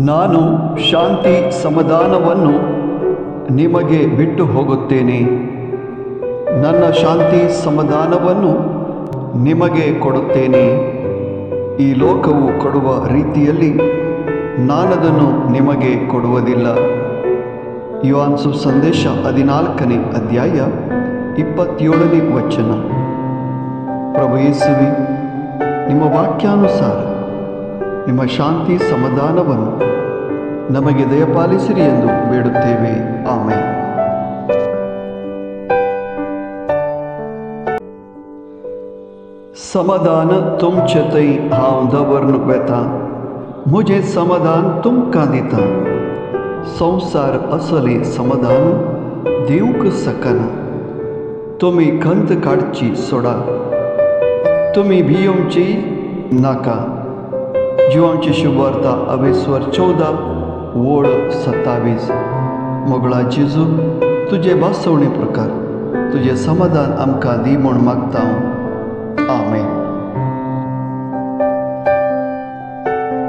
ನಾನು ಶಾಂತಿ ಸಮಾಧಾನವನ್ನು ನಿಮಗೆ ಬಿಟ್ಟು ಹೋಗುತ್ತೇನೆ. ನನ್ನ ಶಾಂತಿ ಸಮಾಧಾನವನ್ನು ನಿಮಗೆ ಕೊಡುತ್ತೇನೆ. ಈ ಲೋಕವು ಕೊಡುವ ರೀತಿಯಲ್ಲಿ ನಾನದನ್ನು ನಿಮಗೆ ಕೊಡುವುದಿಲ್ಲ. ಯೋಹಾನ ಸಂದೇಶ 14ನೇ ಅಧ್ಯಾಯ 27ನೇ ವಚನ. ಪ್ರಭು ಯೇಸುವೆ, ನಿಮ್ಮ ವಾಕ್ಯಾನುಸಾರ ನಿಮ್ಮ ಶಾಂತಿ ಸಮಾಧಾನವನ್ನು ನಮಗೆ ದಯಪಾಲಿಸಿರಿ ಎಂದು ಬೇಡುತ್ತೇವೆ. ಆಮೆನ್. समाधान तुम चतई हाँ दवरन बैता, मुझे समाधान तुम का देता. संसार असले समाधान देऊक सकना. तुम्ही खंत काढची सोडा, तुम्ही भियोमची नाका. जीवांची शुभवार्ता अवेश्वर 14 ओळ 27. मोगळा जेजू, तुझे वास्तवणे प्रकार तुझे समाधान आमकां दी म्हूण मागता. आमेन.